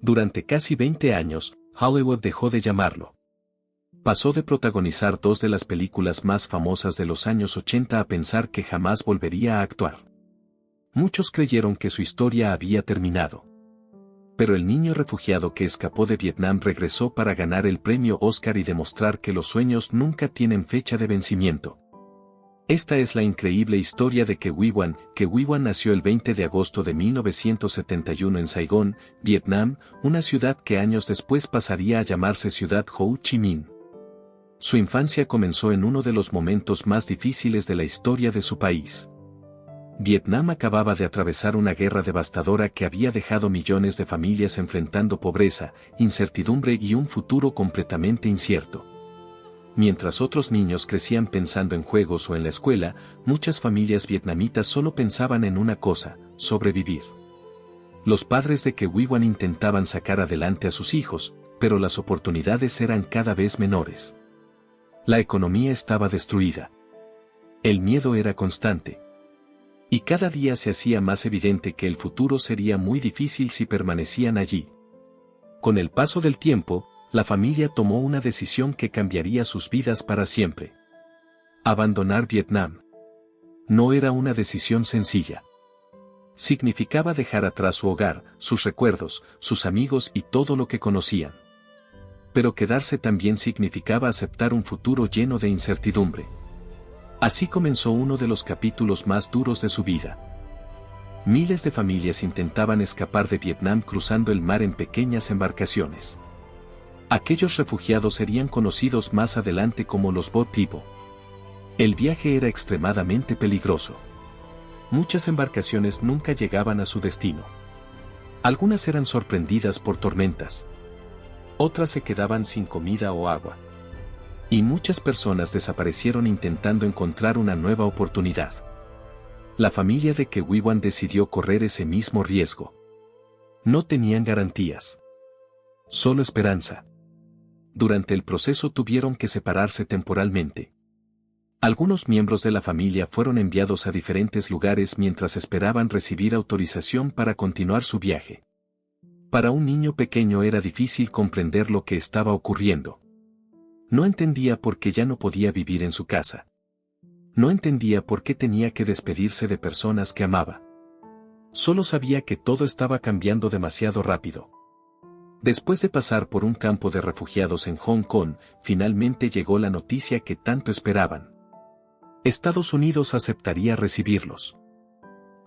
Durante casi 20 años, Hollywood dejó de llamarlo. Pasó de protagonizar dos de las películas más famosas de los años 80 a pensar que jamás volvería a actuar. Muchos creyeron que su historia había terminado. Pero el niño refugiado que escapó de Vietnam regresó para ganar el premio Oscar y demostrar que los sueños nunca tienen fecha de vencimiento. Esta es la increíble historia de Ke Huy Quan. Ke Huy Quan nació el 20 de agosto de 1971 en Saigón, Vietnam, una ciudad que años después pasaría a llamarse Ciudad Ho Chi Minh. Su infancia comenzó en uno de los momentos más difíciles de la historia de su país. Vietnam acababa de atravesar una guerra devastadora que había dejado millones de familias enfrentando pobreza, incertidumbre y un futuro completamente incierto. Mientras otros niños crecían pensando en juegos o en la escuela, muchas familias vietnamitas solo pensaban en una cosa: sobrevivir. Los padres de Ke Huy Quan intentaban sacar adelante a sus hijos, pero las oportunidades eran cada vez menores. La economía estaba destruida. El miedo era constante. Y cada día se hacía más evidente que el futuro sería muy difícil si permanecían allí. Con el paso del tiempo, la familia tomó una decisión que cambiaría sus vidas para siempre. Abandonar Vietnam. No era una decisión sencilla. Significaba dejar atrás su hogar, sus recuerdos, sus amigos y todo lo que conocían. Pero quedarse también significaba aceptar un futuro lleno de incertidumbre. Así comenzó uno de los capítulos más duros de su vida. Miles de familias intentaban escapar de Vietnam cruzando el mar en pequeñas embarcaciones. Aquellos refugiados serían conocidos más adelante como los Boat People. El viaje era extremadamente peligroso. Muchas embarcaciones nunca llegaban a su destino. Algunas eran sorprendidas por tormentas. Otras se quedaban sin comida o agua. Y muchas personas desaparecieron intentando encontrar una nueva oportunidad. La familia de Ke Huy Quan decidió correr ese mismo riesgo. No tenían garantías. Solo esperanza. Durante el proceso tuvieron que separarse temporalmente. Algunos miembros de la familia fueron enviados a diferentes lugares mientras esperaban recibir autorización para continuar su viaje. Para un niño pequeño era difícil comprender lo que estaba ocurriendo. No entendía por qué ya no podía vivir en su casa. No entendía por qué tenía que despedirse de personas que amaba. Solo sabía que todo estaba cambiando demasiado rápido. Después de pasar por un campo de refugiados en Hong Kong, finalmente llegó la noticia que tanto esperaban. Estados Unidos aceptaría recibirlos.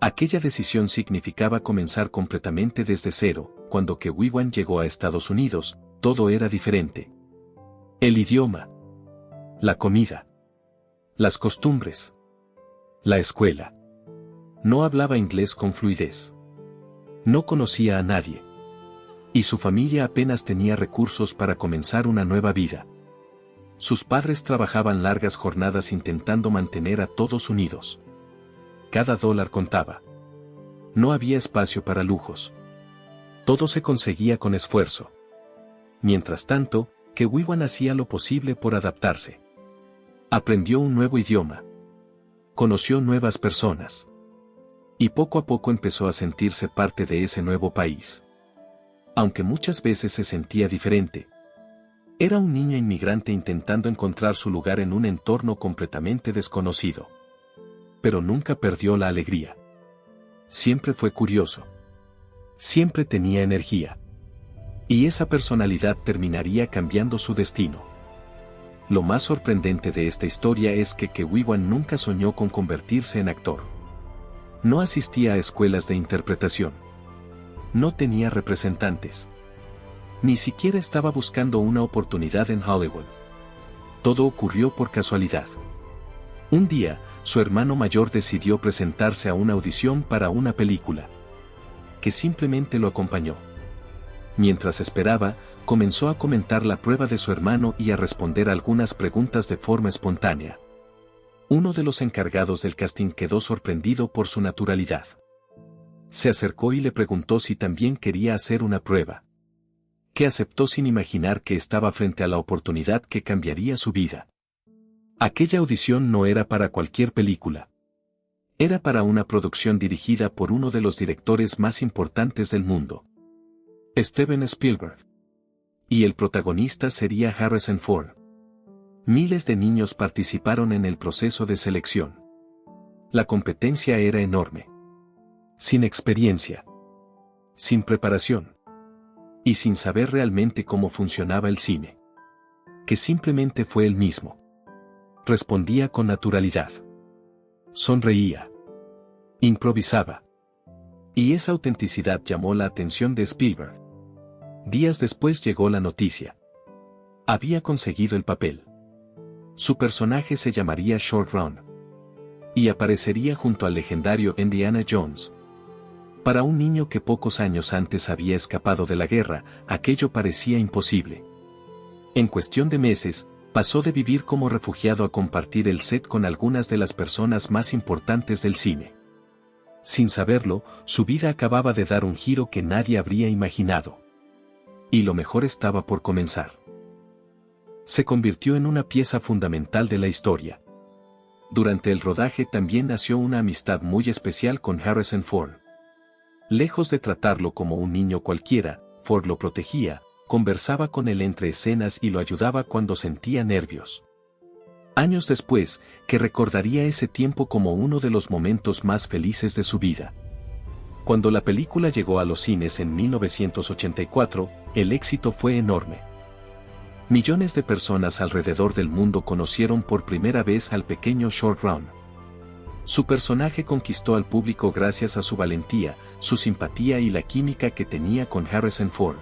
Aquella decisión significaba comenzar completamente desde cero. Cuando Ke Huy Quan llegó a Estados Unidos, todo era diferente. El idioma, la comida, las costumbres, la escuela. No hablaba inglés con fluidez. No conocía a nadie. Y su familia apenas tenía recursos para comenzar una nueva vida. Sus padres trabajaban largas jornadas intentando mantener a todos unidos. Cada dólar contaba. No había espacio para lujos. Todo se conseguía con esfuerzo. Mientras tanto, Ke Huy Quan hacía lo posible por adaptarse. Aprendió un nuevo idioma. Conoció nuevas personas. Y poco a poco empezó a sentirse parte de ese nuevo país. Aunque muchas veces se sentía diferente. Era un niño inmigrante intentando encontrar su lugar en un entorno completamente desconocido. Pero nunca perdió la alegría. Siempre fue curioso. Siempre tenía energía. Y esa personalidad terminaría cambiando su destino. Lo más sorprendente de esta historia es que Ke Huy Quan nunca soñó con convertirse en actor. No asistía a escuelas de interpretación. No tenía representantes. Ni siquiera estaba buscando una oportunidad en Hollywood. Todo ocurrió por casualidad. Un día, su hermano mayor decidió presentarse a una audición para una película. Que simplemente lo acompañó. Mientras esperaba, comenzó a comentar la prueba de su hermano y a responder algunas preguntas de forma espontánea. Uno de los encargados del casting quedó sorprendido por su naturalidad. Se acercó y le preguntó si también quería hacer una prueba. Que aceptó sin imaginar que estaba frente a la oportunidad que cambiaría su vida. Aquella audición no era para cualquier película. Era para una producción dirigida por uno de los directores más importantes del mundo. Steven Spielberg. Y el protagonista sería Harrison Ford. Miles de niños participaron en el proceso de selección. La competencia era enorme. Sin experiencia. Sin preparación. Y sin saber realmente cómo funcionaba el cine. Que simplemente fue el mismo. Respondía con naturalidad. Sonreía. Improvisaba. Y esa autenticidad llamó la atención de Spielberg. Días después llegó la noticia. Había conseguido el papel. Su personaje se llamaría Short Round. Y aparecería junto al legendario Indiana Jones. Para un niño que pocos años antes había escapado de la guerra, aquello parecía imposible. En cuestión de meses, pasó de vivir como refugiado a compartir el set con algunas de las personas más importantes del cine. Sin saberlo, su vida acababa de dar un giro que nadie habría imaginado. Y lo mejor estaba por comenzar. Se convirtió en una pieza fundamental de la historia. Durante el rodaje también nació una amistad muy especial con Harrison Ford. Lejos de tratarlo como un niño cualquiera, Ford lo protegía, conversaba con él entre escenas y lo ayudaba cuando sentía nervios. Años después, que recordaría ese tiempo como uno de los momentos más felices de su vida. Cuando la película llegó a los cines en 1984, el éxito fue enorme. Millones de personas alrededor del mundo conocieron por primera vez al pequeño Short Round. Su personaje conquistó al público gracias a su valentía, su simpatía y la química que tenía con Harrison Ford.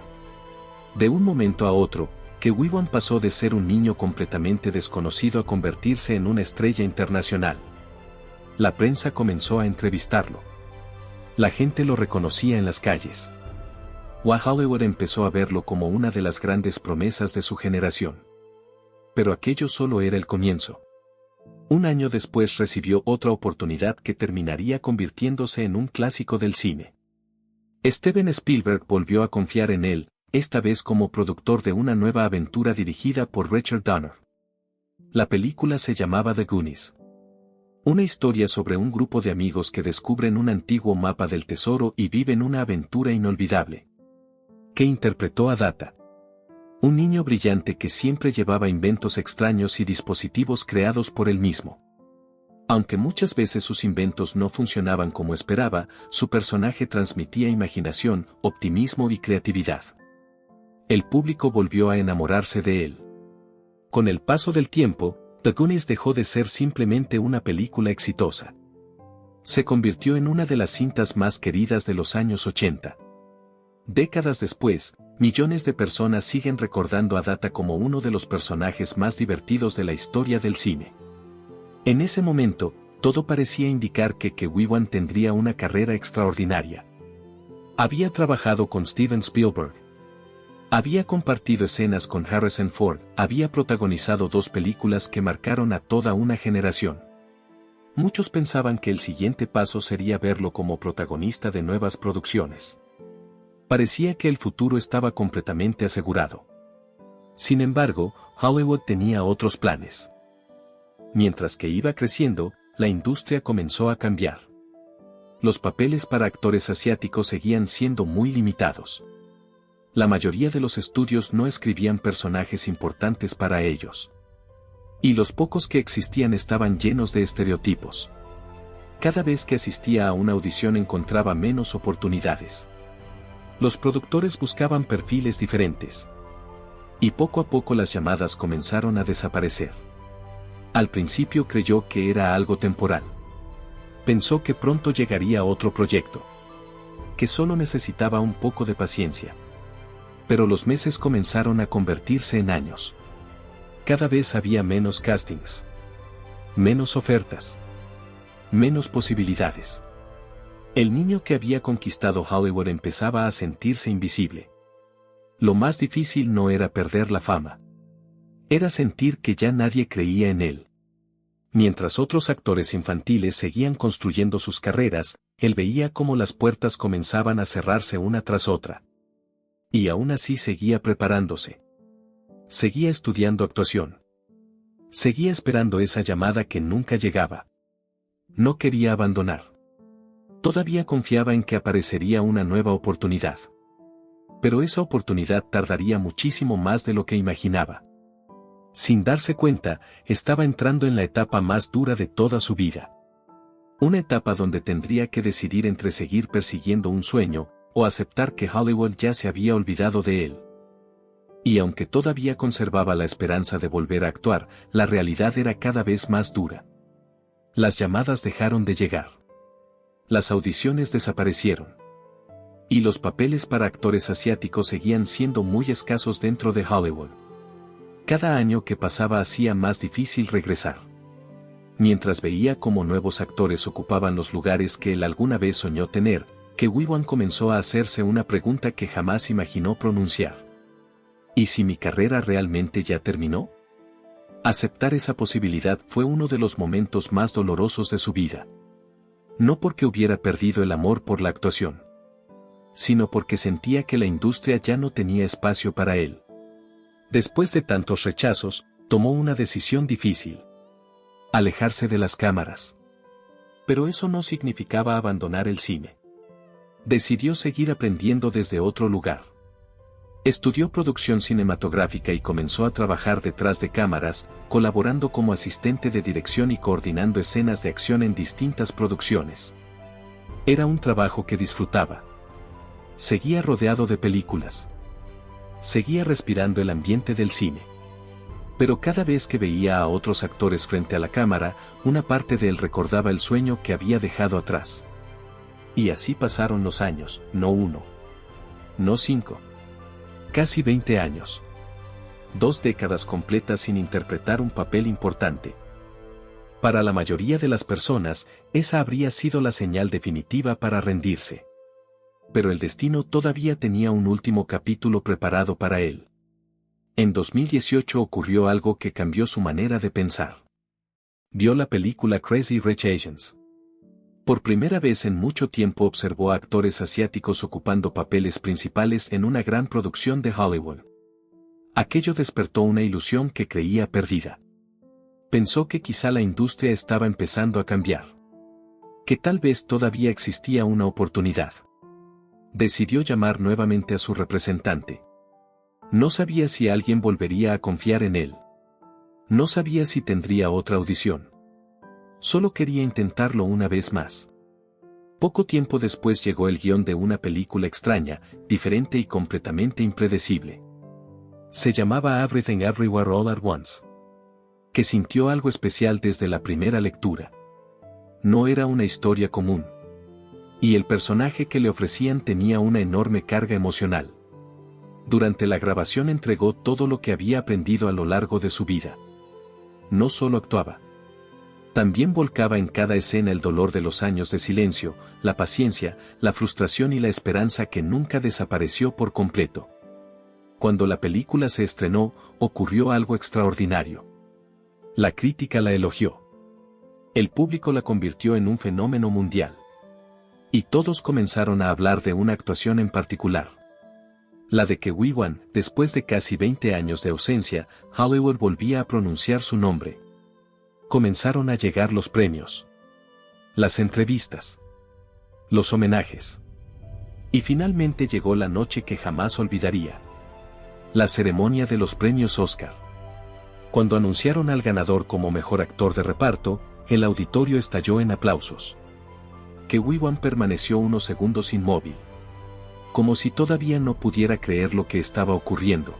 De un momento a otro, Ke Huy Quan pasó de ser un niño completamente desconocido a convertirse en una estrella internacional. La prensa comenzó a entrevistarlo. La gente lo reconocía en las calles. Hollywood empezó a verlo como una de las grandes promesas de su generación. Pero aquello solo era el comienzo. Un año después recibió otra oportunidad que terminaría convirtiéndose en un clásico del cine. Steven Spielberg volvió a confiar en él, esta vez como productor de una nueva aventura dirigida por Richard Donner. La película se llamaba The Goonies. Una historia sobre un grupo de amigos que descubren un antiguo mapa del tesoro y viven una aventura inolvidable. Que interpretó a Data. Un niño brillante que siempre llevaba inventos extraños y dispositivos creados por él mismo. Aunque muchas veces sus inventos no funcionaban como esperaba, su personaje transmitía imaginación, optimismo y creatividad. El público volvió a enamorarse de él. Con el paso del tiempo, The Goonies dejó de ser simplemente una película exitosa. Se convirtió en una de las cintas más queridas de los años 80. Décadas después, millones de personas siguen recordando a Data como uno de los personajes más divertidos de la historia del cine. En ese momento, todo parecía indicar que Ke Huy Quan tendría una carrera extraordinaria. Había trabajado con Steven Spielberg. Había compartido escenas con Harrison Ford, había protagonizado 2 películas que marcaron a toda una generación. Muchos pensaban que el siguiente paso sería verlo como protagonista de nuevas producciones. Parecía que el futuro estaba completamente asegurado. Sin embargo, Hollywood tenía otros planes. Mientras que iba creciendo, la industria comenzó a cambiar. Los papeles para actores asiáticos seguían siendo muy limitados. La mayoría de los estudios no escribían personajes importantes para ellos. Y los pocos que existían estaban llenos de estereotipos. Cada vez que asistía a una audición encontraba menos oportunidades. Los productores buscaban perfiles diferentes. Y poco a poco las llamadas comenzaron a desaparecer. Al principio creyó que era algo temporal. Pensó que pronto llegaría otro proyecto. Que solo necesitaba un poco de paciencia. Pero los meses comenzaron a convertirse en años. Cada vez había menos castings. Menos ofertas. Menos posibilidades. El niño que había conquistado Hollywood empezaba a sentirse invisible. Lo más difícil no era perder la fama. Era sentir que ya nadie creía en él. Mientras otros actores infantiles seguían construyendo sus carreras, él veía cómo las puertas comenzaban a cerrarse una tras otra. Y aún así seguía preparándose. Seguía estudiando actuación. Seguía esperando esa llamada que nunca llegaba. No quería abandonar. Todavía confiaba en que aparecería una nueva oportunidad. Pero esa oportunidad tardaría muchísimo más de lo que imaginaba. Sin darse cuenta, estaba entrando en la etapa más dura de toda su vida. Una etapa donde tendría que decidir entre seguir persiguiendo un sueño, o aceptar que Hollywood ya se había olvidado de él. Y aunque todavía conservaba la esperanza de volver a actuar, la realidad era cada vez más dura. Las llamadas dejaron de llegar. Las audiciones desaparecieron. Y los papeles para actores asiáticos seguían siendo muy escasos dentro de Hollywood. Cada año que pasaba hacía más difícil regresar. Mientras veía cómo nuevos actores ocupaban los lugares que él alguna vez soñó tener, que Wee-Wan comenzó a hacerse una pregunta que jamás imaginó pronunciar. ¿Y si mi carrera realmente ya terminó? Aceptar esa posibilidad fue uno de los momentos más dolorosos de su vida. No porque hubiera perdido el amor por la actuación, sino porque sentía que la industria ya no tenía espacio para él. Después de tantos rechazos, tomó una decisión difícil: alejarse de las cámaras. Pero eso no significaba abandonar el cine. Decidió seguir aprendiendo desde otro lugar. Estudió producción cinematográfica y comenzó a trabajar detrás de cámaras, colaborando como asistente de dirección y coordinando escenas de acción en distintas producciones. Era un trabajo que disfrutaba. Seguía rodeado de películas. Seguía respirando el ambiente del cine. Pero cada vez que veía a otros actores frente a la cámara, una parte de él recordaba el sueño que había dejado atrás. Y así pasaron los años, no 1, no 5. Casi 20 años. 2 décadas completas sin interpretar un papel importante. Para la mayoría de las personas, esa habría sido la señal definitiva para rendirse. Pero el destino todavía tenía un último capítulo preparado para él. En 2018 ocurrió algo que cambió su manera de pensar. Vio la película Crazy Rich Asians. Por primera vez en mucho tiempo observó a actores asiáticos ocupando papeles principales en una gran producción de Hollywood. Aquello despertó una ilusión que creía perdida. Pensó que quizá la industria estaba empezando a cambiar. Que tal vez todavía existía una oportunidad. Decidió llamar nuevamente a su representante. No sabía si alguien volvería a confiar en él. No sabía si tendría otra audición. Solo quería intentarlo una vez más. Poco tiempo después llegó el guión de una película extraña, diferente y completamente impredecible. Se llamaba Everything Everywhere All at Once. Que sintió algo especial desde la primera lectura. No era una historia común. Y el personaje que le ofrecían tenía una enorme carga emocional. Durante la grabación entregó todo lo que había aprendido a lo largo de su vida. No solo actuaba. También volcaba en cada escena el dolor de los años de silencio, la paciencia, la frustración y la esperanza que nunca desapareció por completo. Cuando la película se estrenó, ocurrió algo extraordinario. La crítica la elogió. El público la convirtió en un fenómeno mundial. Y todos comenzaron a hablar de una actuación en particular. La de que Wee-Wan, después de casi 20 años de ausencia, Hollywood volvía a pronunciar su nombre. Comenzaron a llegar los premios. Las entrevistas. Los homenajes. Y finalmente llegó la noche que jamás olvidaría. La ceremonia de los premios Oscar. Cuando anunciaron al ganador como mejor actor de reparto, el auditorio estalló en aplausos. Que Wee-Wan permaneció unos segundos inmóvil. Como si todavía no pudiera creer lo que estaba ocurriendo.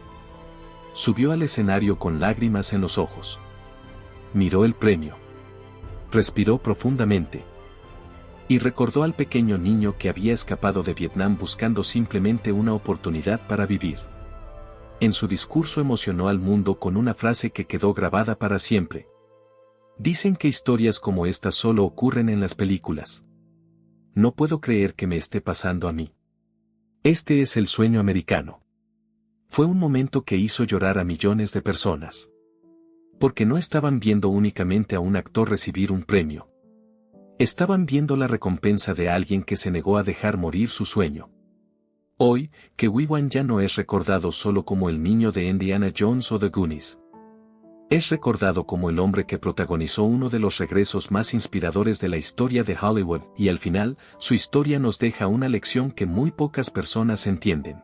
Subió al escenario con lágrimas en los ojos. Miró el premio. Respiró profundamente. Y recordó al pequeño niño que había escapado de Vietnam buscando simplemente una oportunidad para vivir. En su discurso emocionó al mundo con una frase que quedó grabada para siempre. Dicen que historias como esta solo ocurren en las películas. No puedo creer que me esté pasando a mí. Este es el sueño americano. Fue un momento que hizo llorar a millones de personas. Porque no estaban viendo únicamente a un actor recibir un premio. Estaban viendo la recompensa de alguien que se negó a dejar morir su sueño. Hoy, que Wee-Wan ya no es recordado solo como el niño de Indiana Jones o The Goonies. Es recordado como el hombre que protagonizó uno de los regresos más inspiradores de la historia de Hollywood, y al final, su historia nos deja una lección que muy pocas personas entienden.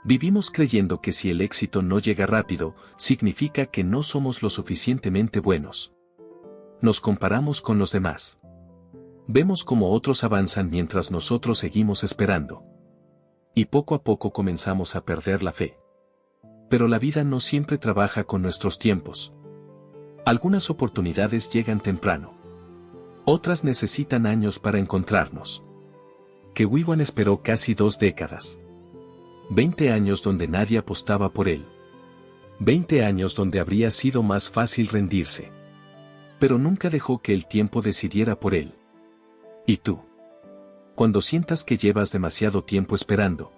Vivimos creyendo que si el éxito no llega rápido, significa que no somos lo suficientemente buenos. Nos comparamos con los demás. Vemos cómo otros avanzan mientras nosotros seguimos esperando. Y poco a poco comenzamos a perder la fe. Pero la vida no siempre trabaja con nuestros tiempos. Algunas oportunidades llegan temprano. Otras necesitan años para encontrarnos. Kewiwan esperó casi 2 décadas. 20 años donde nadie apostaba por él. 20 años donde habría sido más fácil rendirse. Pero nunca dejó que el tiempo decidiera por él. ¿Y tú? Cuando sientas que llevas demasiado tiempo esperando.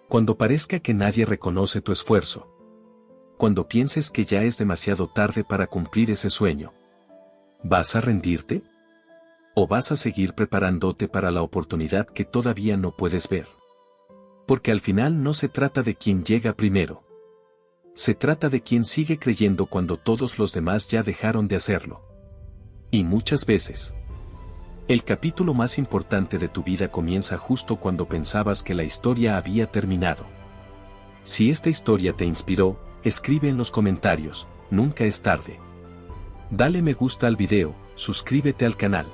Cuando parezca que nadie reconoce tu esfuerzo. Cuando pienses que ya es demasiado tarde para cumplir ese sueño. ¿Vas a rendirte? ¿O vas a seguir preparándote para la oportunidad que todavía no puedes ver? Porque al final no se trata de quién llega primero. Se trata de quién sigue creyendo cuando todos los demás ya dejaron de hacerlo. Y muchas veces, el capítulo más importante de tu vida comienza justo cuando pensabas que la historia había terminado. Si esta historia te inspiró, escribe en los comentarios, nunca es tarde. Dale me gusta al video, suscríbete al canal.